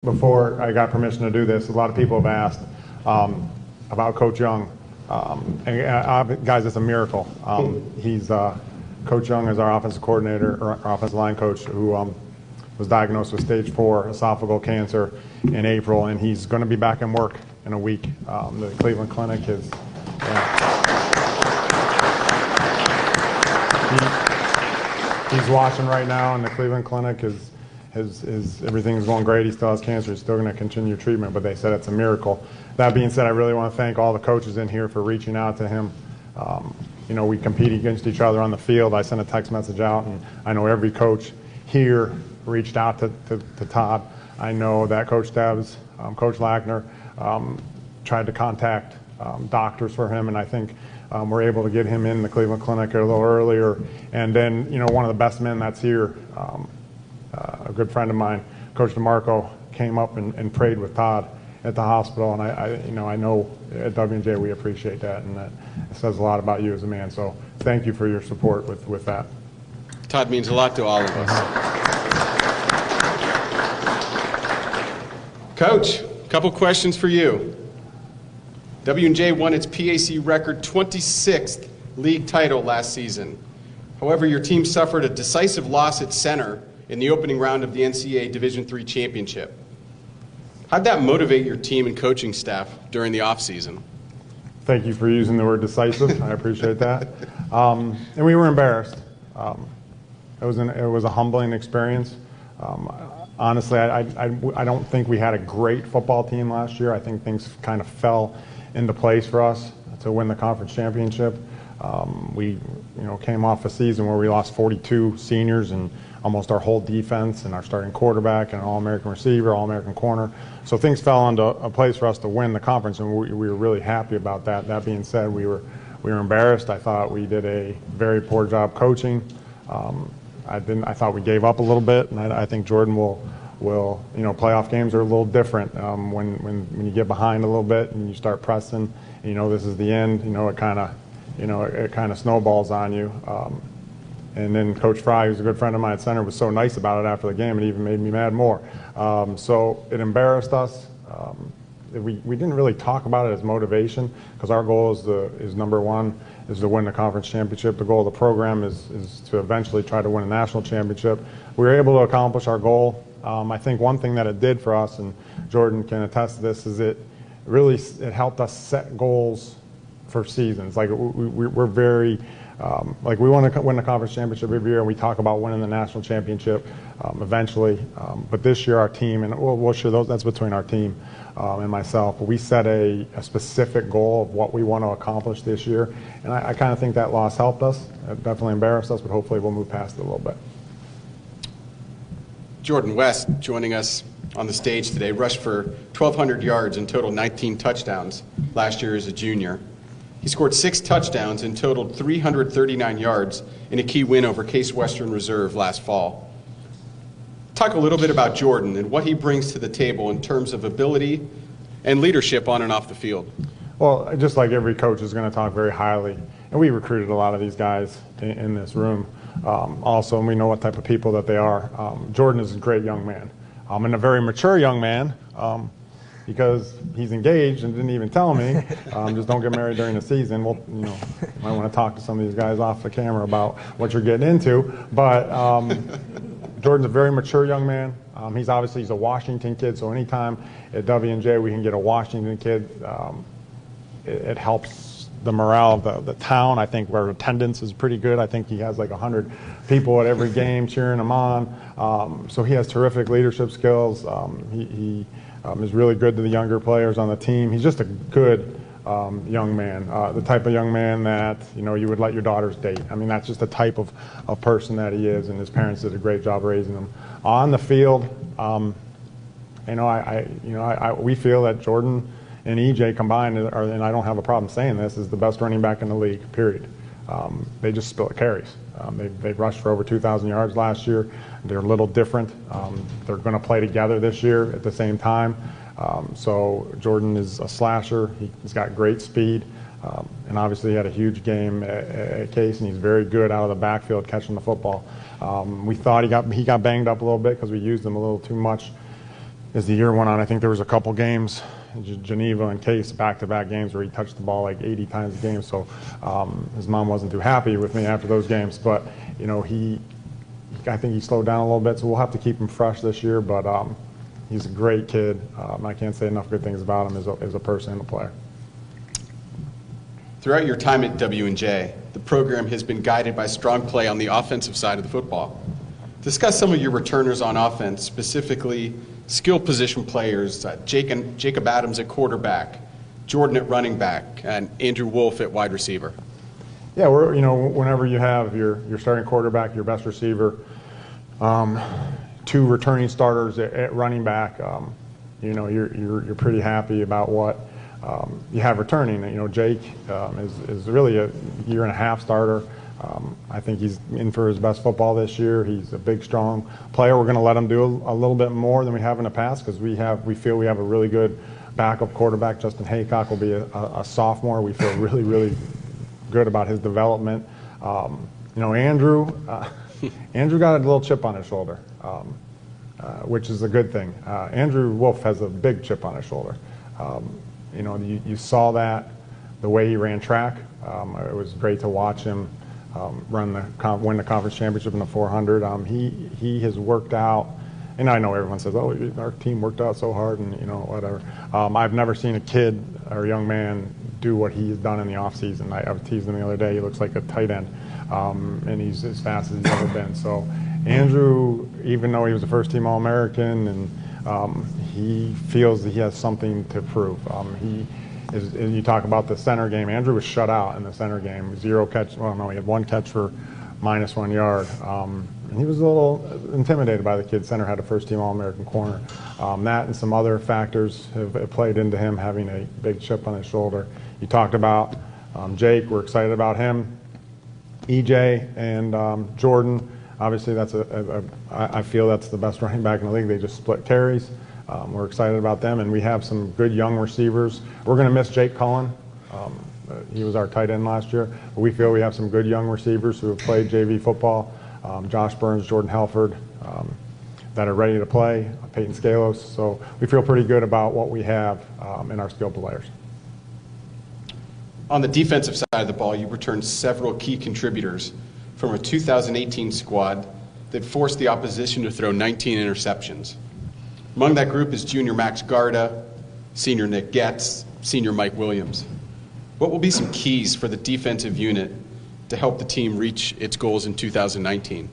Before I got permission to do this, a lot of people have asked about Coach Young. Guys, it's a miracle. Coach Young is our offensive coordinator, or our offensive line coach, who was diagnosed with stage 4 esophageal cancer in April, and he's going to be back in work in a week. The Cleveland Clinic is. He's watching right now, and the Cleveland Clinic is everything's going great. He still has cancer. He's still going to continue treatment, but they said it's a miracle. That being said, I really want to thank all the coaches in here for reaching out to him. We compete against each other on the field. I sent a text message out, and I know every coach here reached out to Todd. I know that Coach Debs, Coach Lackner, tried to contact doctors for him, and I think we're able to get him in the Cleveland Clinic a little earlier. And then, one of the best men that's here, a good friend of mine, Coach DeMarco, came up and prayed with Todd at the hospital, and I know at W&J we appreciate that, and that says a lot about you as a man. So thank you for your support with that. Todd means a lot to all of us. Coach, a couple questions for you. W&J won its PAC record 26th league title last season. However, your team suffered a decisive loss at center in the opening round of the NCAA Division III championship. How'd that motivate your team and coaching staff during the offseason? Thank you for using the word decisive. I appreciate that. And we were embarrassed. It was a humbling experience. Honestly, I don't think we had a great football team last year. I think things kind of fell into place for us to win the conference championship. We came off a season where we lost 42 seniors and almost our whole defense and our starting quarterback and an All-American receiver, All-American corner. So things fell into a place for us to win the conference, and we were really happy about that. That being said, we were embarrassed. I thought we did a very poor job coaching. I thought we gave up a little bit, and I think Jordan will playoff games are a little different when you get behind a little bit and you start pressing. This is the end. It kind of snowballs on you. And then Coach Fry, who's a good friend of mine at center, was so nice about it after the game. It even made me mad more. So it embarrassed us. We didn't really talk about it as motivation, because our goal is number one, is to win the conference championship. The goal of the program is to eventually try to win a national championship. We were able to accomplish our goal. I think one thing that it did for us, and Jordan can attest to this, is it helped us set goals for seasons. Like we're very we want to win the conference championship every year, and we talk about winning the national championship eventually. But this year, our team, and we'll share that's between our team and myself. But we set a specific goal of what we want to accomplish this year, and I kind of think that loss helped us. It definitely embarrassed us, but hopefully we'll move past it a little bit. Jordan West, joining us on the stage today, rushed for 1,200 yards and totaled 19 touchdowns last year as a junior. He scored 6 touchdowns and totaled 339 yards in a key win over Case Western Reserve last fall. Talk a little bit about Jordan and what he brings to the table in terms of ability and leadership on and off the field. Well, just like every coach is going to talk very highly, and we recruited a lot of these guys in this room also, and we know what type of people that they are. Jordan is a great young man, and a very mature young man, because he's engaged and didn't even tell me. Just don't get married during the season. Well, might want to talk to some of these guys off the camera about what you're getting into. But Jordan's a very mature young man. He's a Washington kid, so anytime at W&J we can get a Washington kid, it helps the morale of the town. I think our attendance is pretty good. I think he has like 100 people at every game cheering him on. So he has terrific leadership skills. He is really good to the younger players on the team. He's just a good young man, the type of young man that you would let your daughters date. I mean, that's just the type of person that he is, and his parents did a great job raising him. On the field, we feel that Jordan and EJ combined, and I don't have a problem saying this, is the best running back in the league, period. They just split carries. They rushed for over 2,000 yards last year. They're a little different. They're going to play together this year at the same time. So Jordan is a slasher. He's got great speed. And obviously he had a huge game at Case, and he's very good out of the backfield catching the football. We thought he got banged up a little bit because we used him a little too much as the year went on, I think there was a couple games, Geneva and Case, back-to-back games where he touched the ball like 80 times a game. So his mom wasn't too happy with me after those games. But you know, I think he slowed down a little bit. So we'll have to keep him fresh this year. But he's a great kid. I can't say enough good things about him as a person and a player. Throughout your time at W&J, the program has been guided by strong play on the offensive side of the football. Discuss some of your returners on offense, specifically skill position players, Jacob Adams at quarterback, Jordan at running back, and Andrew Wolf at wide receiver. Yeah, whenever you have your starting quarterback, your best receiver, two returning starters at running back, you're pretty happy about what you have returning. You know, Jake is really a year-and-a-half starter. I think he's in for his best football this year. He's a big, strong player. We're going to let him do a little bit more than we have in the past because we feel we have a really good backup quarterback. Justin Hancock will be a sophomore. We feel really, really good about his development. Andrew got a little chip on his shoulder, which is a good thing. Andrew Wolf has a big chip on his shoulder. You saw that the way he ran track. It was great to watch him win the conference championship in the 400. He has worked out, and I know everyone says, "Oh, our team worked out so hard," and whatever. I've never seen a kid or a young man do what he's done in the off season. I teased him the other day. He looks like a tight end, and he's as fast as he's ever been. So Andrew, even though he was a first-team All-American, and he feels that he has something to prove. You talk about the center game. Andrew was shut out in the center game. 0 catch. Well, no, he had 1 catch for -1 yard. And he was a little intimidated by the kid. Center had a first-team All-American corner. That and some other factors have played into him having a big chip on his shoulder. You talked about Jake. We're excited about him. EJ and Jordan. Obviously, I feel that's the best running back in the league. They just split carries. We're excited about them, and we have some good young receivers. We're going to miss Jake Cullen. He was our tight end last year. But we feel we have some good young receivers who have played JV football. Josh Burns, Jordan Helford, that are ready to play, Peyton Scalos. So we feel pretty good about what we have in our skilled players. On the defensive side of the ball, you returned several key contributors from a 2018 squad that forced the opposition to throw 19 interceptions. Among that group is junior Max Garda, senior Nick Getz, senior Mike Williams. What will be some keys for the defensive unit to help the team reach its goals in 2019?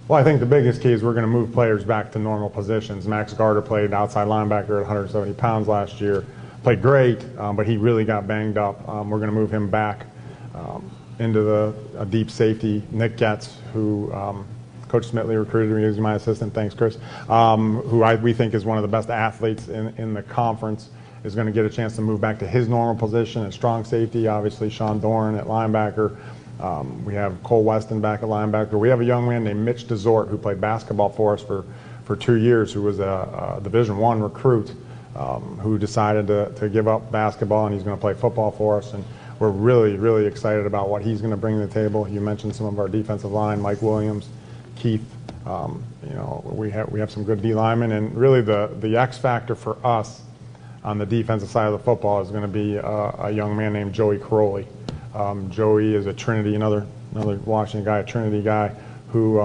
Well, I think the biggest key is we're going to move players back to normal positions. Max Garda played outside linebacker at 170 pounds last year. Played great, but he really got banged up. We're going to move him back into a deep safety. Nick Getz, who Coach Smitley recruited me as my assistant, thanks Chris, who we think is one of the best athletes in the conference, is going to get a chance to move back to his normal position at strong safety. Obviously, Sean Dorn at linebacker. We have Cole Weston back at linebacker. We have a young man named Mitch DeZort who played basketball for us for 2 years, who was a Division I recruit who decided to give up basketball, and he's going to play football for us. And we're really, really excited about what he's going to bring to the table. You mentioned some of our defensive line, Mike Williams, Keith. We have some good D linemen, and really the X factor for us on the defensive side of the football is going to be a young man named Joey Crowley. Joey is a Trinity, another Washington guy, a Trinity guy, who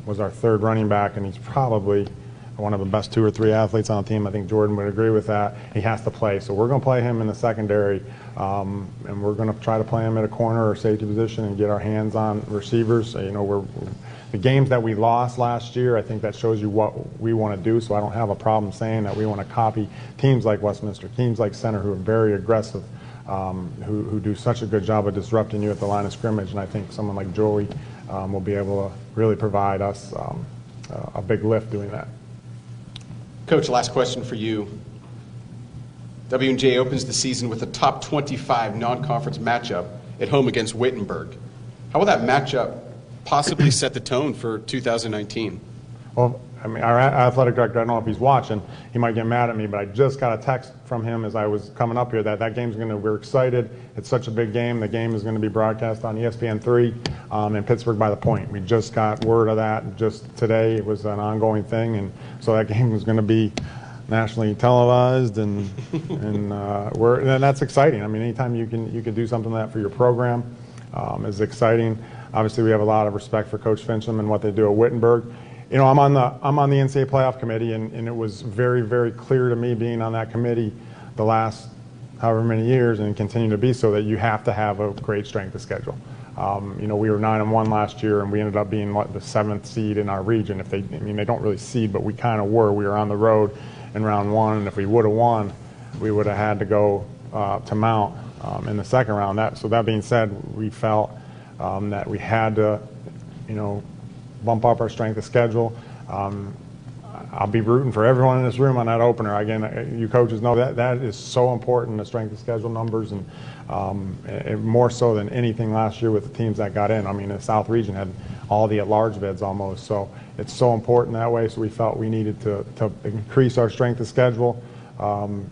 was our third running back, and he's probably one of the best 2 or 3 athletes on the team. I think Jordan would agree with that. He has to play, so we're going to play him in the secondary, and we're going to try to play him at a corner or safety position and get our hands on receivers. The games that we lost last year, I think that shows you what we want to do, so I don't have a problem saying that we want to copy teams like Westminster, teams like Center, who are very aggressive, who do such a good job of disrupting you at the line of scrimmage, and I think someone like Joey will be able to really provide us a big lift doing that. Coach, last question for you. W&J opens the season with a top 25 non-conference matchup at home against Wittenberg. How will that matchup possibly set the tone for 2019? Well, I mean, our athletic director, I don't know if he's watching, he might get mad at me, but I just got a text from him as I was coming up here that game's we're excited. It's such a big game. The game is going to be broadcast on ESPN3 in Pittsburgh by the Point. We just got word of that just today. It was an ongoing thing, and so that game was going to be nationally televised, and and that's exciting. I mean, anytime you can do something like that for your program is exciting. Obviously, we have a lot of respect for Coach Fincham and what they do at Wittenberg. You know, I'm on the NCAA playoff committee, and it was very, very clear to me, being on that committee the last however many years, and continue to be so, that you have to have a great strength of schedule. You know, we were 9-1 last year, and we ended up being the 7th seed in our region. They don't really seed, but we kind of were. We were on the road in round 1, and if we would have won, we would have had to go to Mount in the second round. So that being said, we felt that we had to, you know, bump up our strength of schedule. I'll be rooting for everyone in this room on that opener. Again, you coaches know that is so important, the strength of schedule numbers, and more so than anything last year with the teams that got in. I mean, the South region had all the at-large bids almost, so it's so important that way. So we felt we needed to increase our strength of schedule.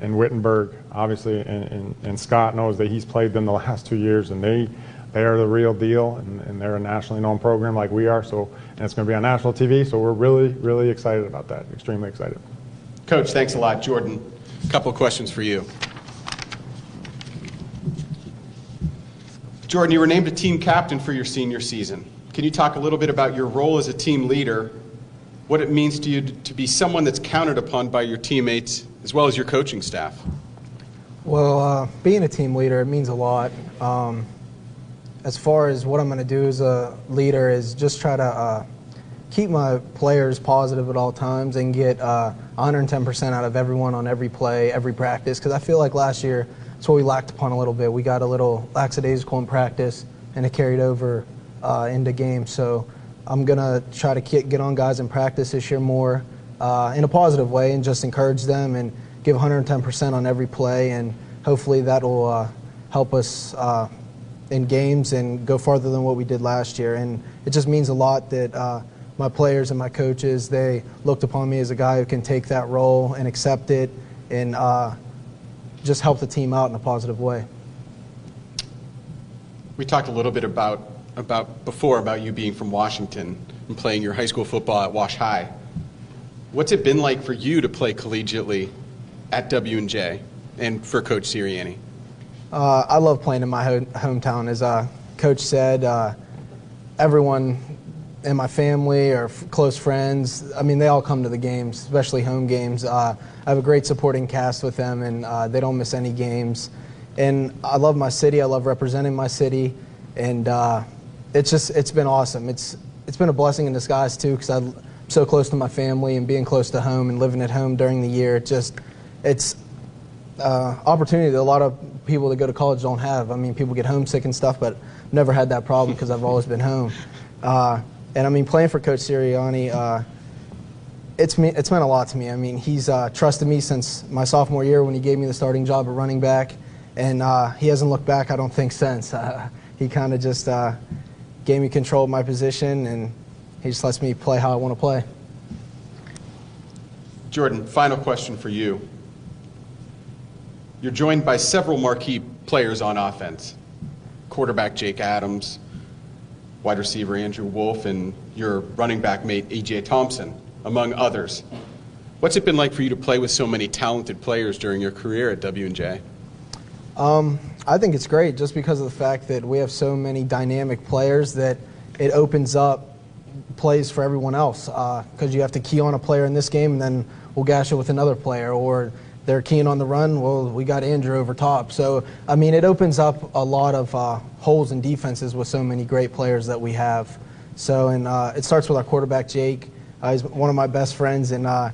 In Wittenberg, obviously, and Scott knows that he's played them the last 2 years, and they are the real deal, and they're a nationally known program like we are. So, and it's going to be on national TV, so we're really, really excited about that, extremely excited. Coach, thanks a lot. Jordan, a couple of questions for you. Jordan, you were named a team captain for your senior season. Can you talk a little bit about your role as a team leader, what it means to you to be someone that's counted upon by your teammates as well as your coaching staff? Well, being a team leader, it means a lot. As far as what I'm going to do as a leader is just try to keep my players positive at all times and get 110% out of everyone on every play, every practice, because I feel like last year that's what we lacked upon a little bit. We got a little lackadaisical in practice, and it carried over into games. So I'm going to try to get on guys in practice this year more in a positive way, and just encourage them and give 110% on every play, and hopefully that'll help us in games and go farther than what we did last year. And it just means a lot that my players and my coaches, they looked upon me as a guy who can take that role and accept it, and just help the team out in a positive way. We talked a little bit before about you being from Washington and playing your high school football at Wash High. What's it been like for you to play collegiately at W&J and for Coach Sirianni? I love playing in my hometown. As Coach said, everyone in my family or close friends, I mean, they all come to the games, especially home games. I have a great supporting cast with them, and they don't miss any games. And I love my city. I love representing my city, and it's been awesome. It's been a blessing in disguise too, because I'm so close to my family, and being close to home and living at home during the year. It's opportunity that a lot of people that go to college don't have. I mean, people get homesick and stuff, but never had that problem because I've always been home. And I mean, playing for Coach Sirianni, it's meant a lot to me. I mean, he's trusted me since my sophomore year when he gave me the starting job at running back, and he hasn't looked back, I don't think, since. He kind of just gave me control of my position, and he just lets me play how I want to play. Jordan, final question for you. You're joined by several marquee players on offense. Quarterback Jake Adams, wide receiver Andrew Wolf, and your running back mate A.J. Thompson, among others. What's it been like for you to play with so many talented players during your career at W&J? I think it's great just because of the fact that we have so many dynamic players that it opens up plays for everyone else, because you have to key on a player in this game and then we'll gash it with another player, or they're keying on the run, well, we got Andrew over top. So, I mean, it opens up a lot of holes in defenses with so many great players that we have. So, and it starts with our quarterback, Jake. He's one of my best friends, and I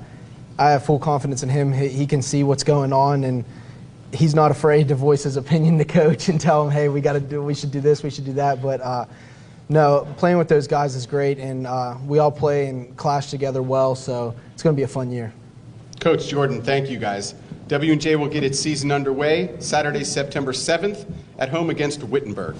have full confidence in him. He can see what's going on, and he's not afraid to voice his opinion to coach and tell him, hey, we should do this, we should do that. But no, playing with those guys is great, and we all play and clash together well, so it's going to be a fun year. Coach Jordan, thank you guys. W&J will get its season underway Saturday, September 7th at home against Wittenberg.